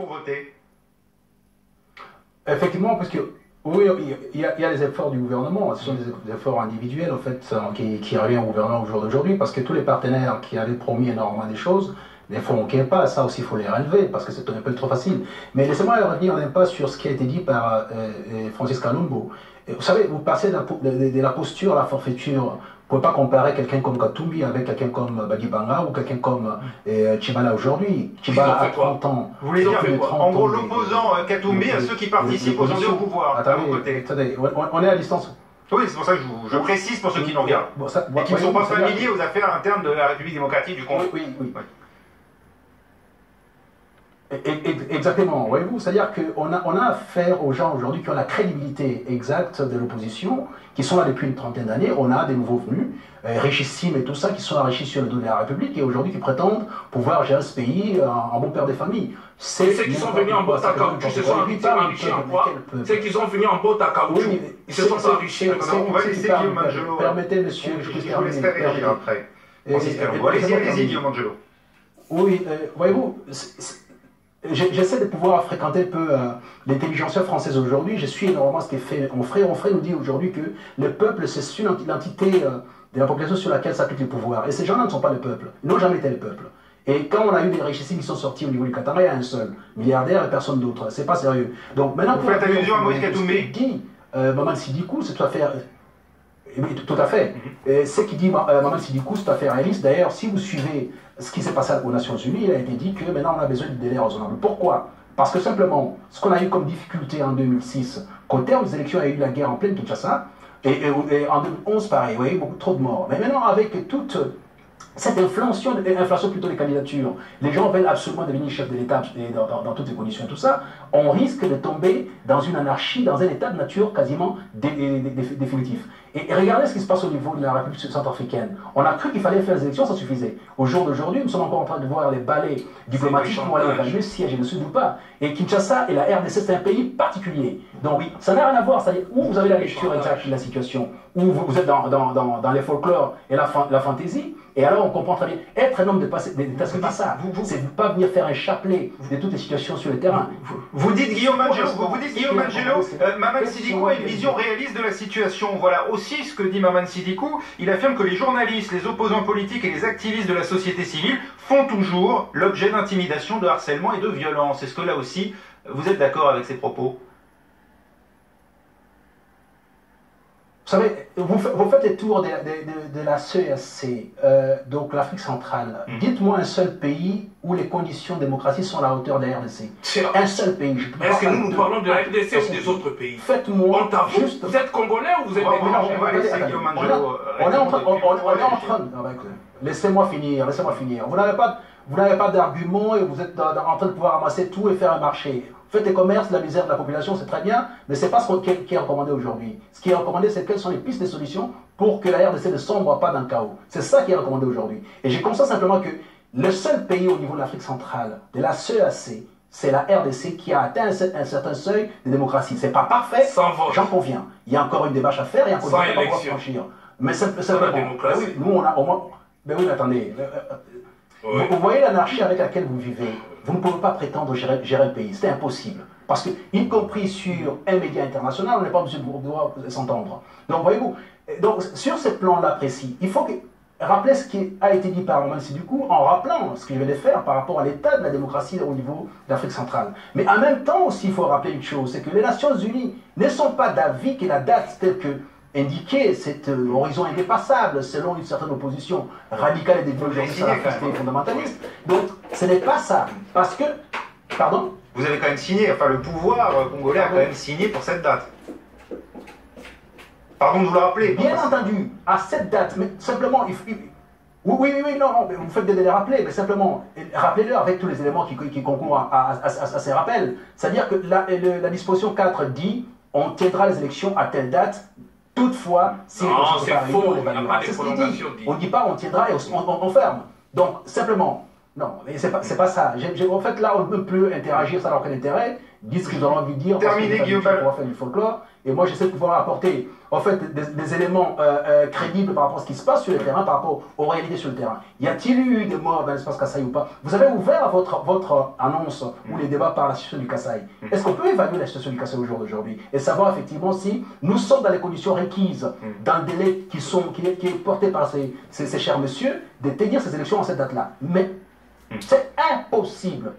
pour voter? Effectivement, parce que oui, il y a les efforts du gouvernement, ce sont des efforts individuels en fait qui reviennent au gouvernement au jour d'aujourd'hui, parce que tous les partenaires qui avaient promis énormément des choses ne font pas, ça aussi il faut les relever, parce que c'est un peu trop facile. Mais laissez-moi revenir un peu sur ce qui a été dit par Francis Kalumbo. Vous savez, vous passez de la posture à la forfaiture. Vous ne pouvez pas comparer quelqu'un comme Katumbi avec quelqu'un comme Badibanga ou quelqu'un comme Tchibala aujourd'hui. Tchibala a 30 ans. Vous voulez dire en gros l'opposant Katumbi à ceux qui participent aujourd'hui au pouvoir, à vos côtés. Attendez, on est à distance. Oui, c'est pour ça que je précise pour ceux qui nous regardent. Et qui ne sont pas familiers aux affaires internes de la République démocratique du Congo. Oui. Exactement, voyez-vous, c'est-à-dire qu'on a affaire aux gens aujourd'hui qui ont la crédibilité exacte de l'opposition, qui sont là depuis une trentaine d'années. On a des nouveaux venus, richissimes et tout ça, qui sont enrichis sur le dos de la République et aujourd'hui qui prétendent pouvoir gérer ce pays en bon père de famille. C'est ceux qui sont venus en botte à caoutchouc, ils se sont enrichis en quoi? Ceux qui sont venus en botte à caoutchouc, ils se sont enrichis. On va laisser Guillaume Angelo. Permettez, monsieur, je vous laisserai réagir après. Allez-y, Guillaume Angelo. Oui, voyez-vous, j'essaie de pouvoir fréquenter un peu l'intelligentsia française aujourd'hui. Je suis énormément ce qui est fait. Onfray nous dit aujourd'hui que le peuple, c'est une entité de la population sur laquelle s'applique le pouvoir. Et ces gens-là ne sont pas le peuple. Ils n'ont jamais été le peuple. Et quand on a eu des richissimes qui sont sortis au niveau du Katanga, il y a un seul milliardaire et personne d'autre. C'est pas sérieux. Donc maintenant, vous faites allusion à Moïse Katumbi. Dit Maman Sidikou, c'est tout à fait. Oui, tout à fait. Ce qui dit Maman Sidikou, c'est tout à fait réaliste. D'ailleurs, si vous suivez ce qui s'est passé aux Nations Unies, il a été dit que maintenant on a besoin de délai raisonnable. Pourquoi? Parce que simplement, ce qu'on a eu comme difficulté en 2006, qu'au terme des élections, il y a eu la guerre en pleine Kinshasa, et en 2011, pareil, vous voyez, beaucoup trop de morts. Mais maintenant, avec toute cette inflation plutôt des candidatures, les gens veulent absolument devenir chef de l'État dans toutes les conditions et tout ça, on risque de tomber dans une anarchie, dans un état de nature quasiment définitif. Et regardez ce qui se passe au niveau de la République centrafricaine. On a cru qu'il fallait faire les élections, ça suffisait. Au jour d'aujourd'hui, nous sommes encore en train de voir les balais diplomatiques pour aller évaluer le siège, et ne se doute pas. Et Kinshasa et la RDC, c'est un pays particulier. Donc oui, ça n'a rien à voir. C'est-à-dire où vous avez la lecture exacte de la situation, où vous êtes dans les folklores et la fantaisie, et alors on comprend très bien. Être un homme de passe, c'est pas ça. C'est ne pas venir faire un chapelet de toutes les situations sur le terrain. Vous dites Guillaume Angelo, Maman Sidikou a une vision réaliste de la situation. Voilà aussi ce que dit Maman Sidikou. Il affirme que les journalistes, les opposants politiques et les activistes de la société civile font toujours l'objet d'intimidation, de harcèlement et de violence. Est-ce que là aussi, vous êtes d'accord avec ces propos? Vous savez, vous faites les tours de la CEAC, donc l'Afrique centrale. Dites-moi un seul pays où les conditions de démocratie sont à la hauteur de la RDC. Un seul pays. Est-ce que nous parlons de la RDC ou des autres pays? Faites-moi juste... Vous êtes congolais ou vous êtes on est en train... Laissez-moi finir. Vous n'avez pas d'argument et vous êtes en train de pouvoir ramasser tout et faire un marché. Faites les commerces, la misère de la population, c'est très bien, mais ce n'est pas ce qui est recommandé aujourd'hui. Ce qui est recommandé, c'est quelles sont les pistes de solutions pour que la RDC ne sombre pas dans le chaos. C'est ça qui est recommandé aujourd'hui. Et j'ai conscience simplement que le seul pays au niveau de l'Afrique centrale, de la CEAC, c'est la RDC qui a atteint un certain seuil de démocratie. C'est pas parfait, j'en conviens. Il y a encore une démarche à faire, il y a encore une démarche à franchir. Mais simplement, oui, nous on a au moins... Mais oui, mais attendez... Vous voyez l'anarchie avec laquelle vous vivez. Vous ne pouvez pas prétendre gérer le pays. C'est impossible. Parce que, y compris sur un média international, on n'est pas obligé de s'entendre. Donc, voyez-vous, sur ce plan-là précis, il faut rappeler ce qui a été dit par Maman Sidikou en rappelant ce qu'il venait de faire par rapport à l'état de la démocratie au niveau de l'Afrique centrale. Mais en même temps aussi, il faut rappeler une chose, c'est que les Nations Unies ne sont pas d'avis que la date telle que indiquer cet horizon indépassable selon une certaine opposition radicale et déviante salafiste et fondamentaliste. Donc, ce n'est pas ça. Parce que... Pardon? Vous avez quand même signé, enfin le pouvoir congolais a quand même signé pour cette date. Pardon de vous le rappeler. Bien entendu, à cette date, mais simplement, oui, non, vous faites de les rappeler, mais simplement, rappelez-le avec tous les éléments qui concourent à ces rappels. C'est-à-dire que la disposition 4 dit, on tiendra les élections à telle date. Toutefois, si non, c'est faux, il n'y a pas de prolongation. On ne dit pas on tiendra et on ferme. Donc, simplement, Non, mais c'est pas ça. En fait, là, on ne peut plus interagir, ça n'a aucun intérêt. Disent ce qu'ils ont envie de dire. Terminé, Guillaume. On va faire du folklore. Et moi, j'essaie de pouvoir apporter, en fait, des éléments crédibles par rapport à ce qui se passe sur le terrain, par rapport aux réalités sur le terrain. Y a-t-il eu des morts dans l'espace Kasaï ou pas? Vous avez ouvert votre annonce ou les débats par la situation du Kasaï. Est-ce qu'on peut évaluer la situation du Kasaï au jour d'aujourd'hui et savoir effectivement si nous sommes dans les conditions requises, dans le délai qui est porté par ces chers messieurs, de tenir ces élections en cette date-là? Mais c'est impossible,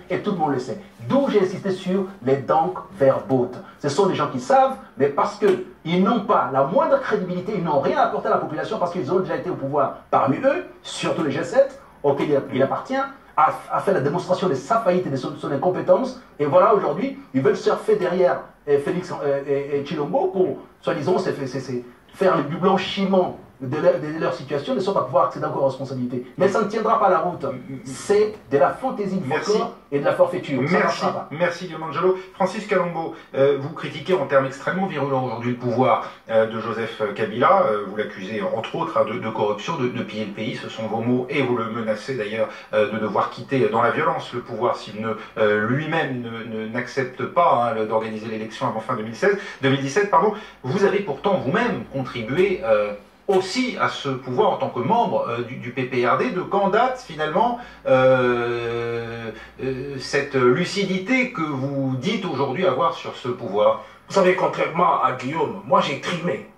et tout le monde le sait. D'où j'ai insisté sur les donc verbotes. Ce sont des gens qui savent, mais parce qu'ils n'ont pas la moindre crédibilité, ils n'ont rien apporté à la population parce qu'ils ont déjà été au pouvoir parmi eux, surtout le G7, auquel il appartient, a fait la démonstration de sa faillite et de son incompétence. Et voilà, aujourd'hui, ils veulent surfer derrière Félix et Tshilombo pour, soi-disant, faire du blanchiment de leur situation, ne sont pas pouvoir accéder encore aux responsabilités. Mais ça ne tiendra pas la route. C'est de la fantaisie de folklore et de la forfaiture. Merci Guillaume Angelo. Francis Kalombo, vous critiquez en termes extrêmement virulents aujourd'hui le pouvoir de Joseph Kabila. Vous l'accusez entre autres de corruption, de piller le pays, ce sont vos mots, et vous le menacez d'ailleurs de devoir quitter dans la violence le pouvoir s'il lui-même n'accepte pas d'organiser l'élection avant fin 2017. Vous avez pourtant vous-même contribué aussi à ce pouvoir en tant que membre du PPRD. De quand date finalement cette lucidité que vous dites aujourd'hui avoir sur ce pouvoir? Vous savez, contrairement à Guillaume, moi j'ai trimé.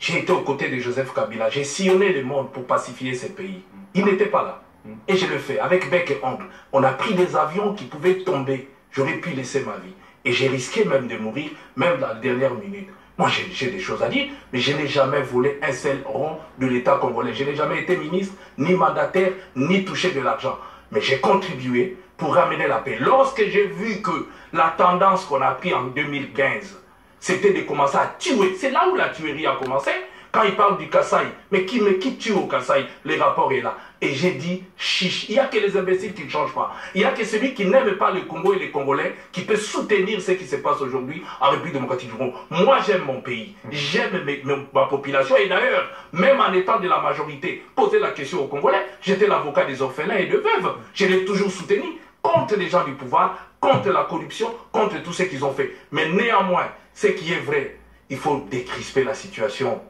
J'ai été aux côtés de Joseph Kabila, j'ai sillonné le monde pour pacifier ces pays. Il n'était pas là. Et je le fais avec bec et ongle. On a pris des avions qui pouvaient tomber. J'aurais pu laisser ma vie. Et j'ai risqué même de mourir, même dans la dernière minute. Moi, j'ai des choses à dire, mais je n'ai jamais volé un seul rond de l'État congolais. Je n'ai jamais été ministre, ni mandataire, ni touché de l'argent. Mais j'ai contribué pour ramener la paix. Lorsque j'ai vu que la tendance qu'on a prise en 2015, c'était de commencer à tuer. C'est là où la tuerie a commencé. Quand il parle du Kasaï, mais qui tue au Kasaï? Le rapport est là. Et j'ai dit, chiche, il n'y a que les imbéciles qui ne changent pas. Il n'y a que celui qui n'aime pas le Congo et les Congolais qui peut soutenir ce qui se passe aujourd'hui en République démocratique du Congo. Moi, j'aime mon pays, j'aime ma population. Et d'ailleurs, même en étant de la majorité, poser la question aux Congolais, j'étais l'avocat des orphelins et de veuves. Je l'ai toujours soutenu contre les gens du pouvoir, contre la corruption, contre tout ce qu'ils ont fait. Mais néanmoins, ce qui est vrai, il faut décrisper la situation.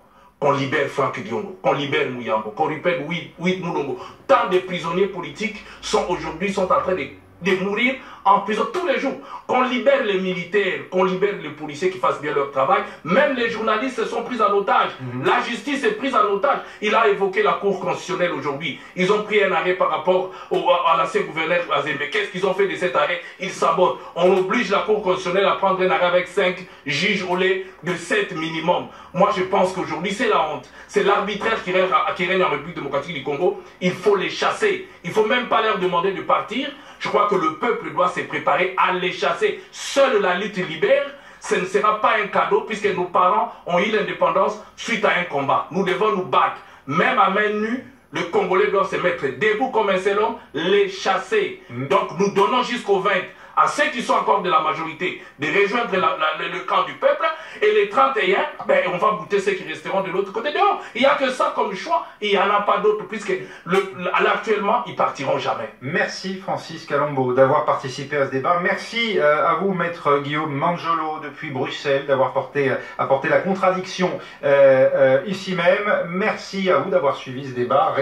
Qu'on libère Franck Diongo, qu'on libère Mouyambo, qu'on libère Wit Moulongo. Tant de prisonniers politiques sont aujourd'hui en train de mourir en prison tous les jours. Qu'on libère les militaires, qu'on libère les policiers qui fassent bien leur travail. Même les journalistes se sont pris en otage. La justice est prise en otage. Il a évoqué la Cour constitutionnelle aujourd'hui. Ils ont pris un arrêt par rapport à l'ancien gouverneur Azembe. Qu'est-ce qu'ils ont fait de cet arrêt? Ils sabotent. On oblige la Cour constitutionnelle à prendre un arrêt avec 5 juges au lieu de 7 minimum. Moi, je pense qu'aujourd'hui, c'est la honte. C'est l'arbitraire qui règne en République démocratique du Congo. Il faut les chasser. Il ne faut même pas leur demander de partir. Je crois que le peuple doit se préparer à les chasser. Seule la lutte libère. Ce ne sera pas un cadeau puisque nos parents ont eu l'indépendance suite à un combat. Nous devons nous battre. Même à main nue, le Congolais doit se mettre debout comme un seul homme, les chasser. Donc nous donnons jusqu'au 20 à ceux qui sont encore de la majorité de rejoindre le camp du peuple, et les 31, ben, on va goûter ceux qui resteront de l'autre côté dehors. Il n'y a que ça comme choix, il n'y en a pas d'autre, puisque actuellement, ils partiront jamais. Merci Francis Kalombo d'avoir participé à ce débat. Merci à vous, maître Guillaume Manjolo, depuis Bruxelles, d'avoir apporté la contradiction ici même. Merci à vous d'avoir suivi ce débat.